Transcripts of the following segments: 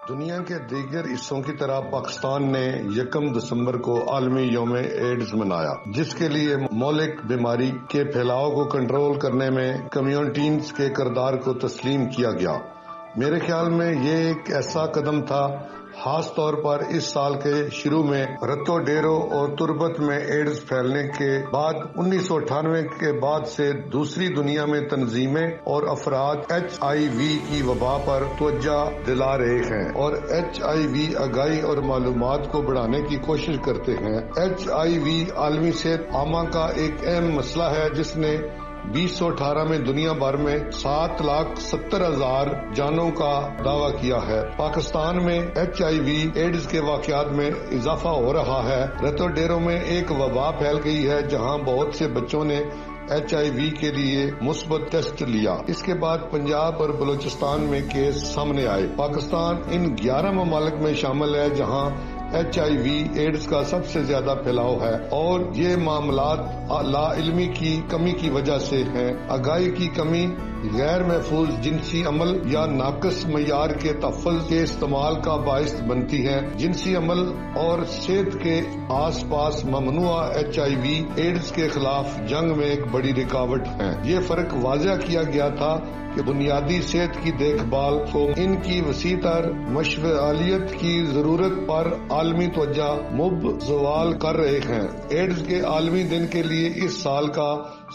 دنیا کے دیگر حصوں کی طرح پاکستان نے 1 دسمبر کو عالمی یوم ایڈز منایا، جس کے لیے مہلک بیماری کے پھیلاؤ کو کنٹرول کرنے میں کمیونٹیز کے کردار کو تسلیم کیا گیا۔ میرے خیال میں یہ ایک ایسا قدم تھا، خاص طور پر اس سال کے شروع میں رتو ڈیرو اور تربت میں ایڈز پھیلنے کے بعد 1998 کے بعد سے دوسری دنیا میں تنظیمیں اور افراد HIV کی وبا پر توجہ دلا رہے ہیں اور HIV آگاہی اور معلومات کو بڑھانے کی کوشش کرتے ہیں۔ HIV عالمی صحت عامہ کا ایک اہم مسئلہ ہے جس نے 2018 میں دنیا بھر میں 7,70,000 جانوں کا دعویٰ کیا ہے۔ پاکستان میں HIV ایڈز کے واقعات میں اضافہ ہو رہا ہے۔ رتو ڈیرو میں ایک وبا پھیل گئی ہے جہاں بہت سے بچوں نے HIV کے لیے مثبت ٹیسٹ لیا۔ اس کے بعد پنجاب اور بلوچستان میں کیس سامنے آئے۔ پاکستان ان 11 ممالک میں شامل ہے جہاں HIV ایڈز کا سب سے زیادہ پھیلاؤ ہے، اور یہ معاملات لا علمی کی کمی کی وجہ سے ہیں۔ آگاہی کی کمی، غیر محفوظ جنسی عمل یا ناقص معیار کے تحفظ کے استعمال کا باعث بنتی ہے۔ جنسی عمل اور صحت کے آس پاس ممنوع HIV ایڈز کے خلاف جنگ میں ایک بڑی رکاوٹ ہے۔ یہ فرق واضح کیا گیا تھا کہ بنیادی صحت کی دیکھ بھال کو ان کی وسیع تر مشغولیت کی ضرورت پر عالمی توجہ مبذول کر رہے ہیں۔ ایڈز کے عالمی دن کے لیے اس سال کا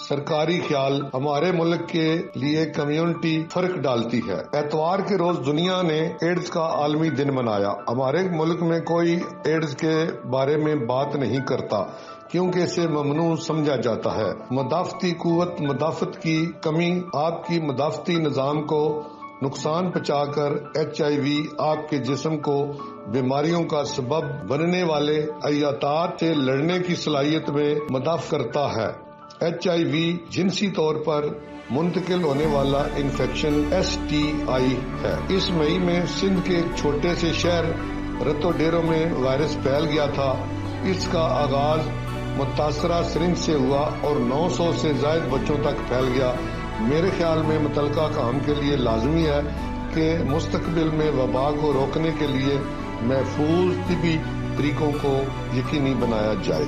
سرکاری خیال ہمارے ملک کے لیے کمیونٹی فرق ڈالتی ہے۔ اتوار کے روز دنیا نے ایڈز کا عالمی دن منایا۔ ہمارے ملک میں کوئی ایڈز کے بارے میں بات نہیں کرتا کیونکہ اسے ممنوع سمجھا جاتا ہے۔ مدافعتی قوت مدافعت کی کمی آپ کی مدافعتی نظام کو نقصان پہنچا کر HIV آپ کے جسم کو بیماریوں کا سبب بننے والے عیاتات سے لڑنے کی صلاحیت میں مدافع کرتا ہے۔ HIV جنسی طور پر منتقل ہونے والا انفیکشن STI ہے۔ اس مئی میں سندھ کے ایک چھوٹے سے شہر رتو ڈیرو میں وائرس پھیل گیا تھا۔ اس کا آغاز متاثرہ سرنج سے ہوا اور 900 سے زائد بچوں تک پھیل گیا۔ میرے خیال میں متعلقہ کام کے لیے لازمی ہے کہ مستقبل میں وبا کو روکنے کے لیے محفوظ طبی طریقوں کو یقینی بنایا جائے۔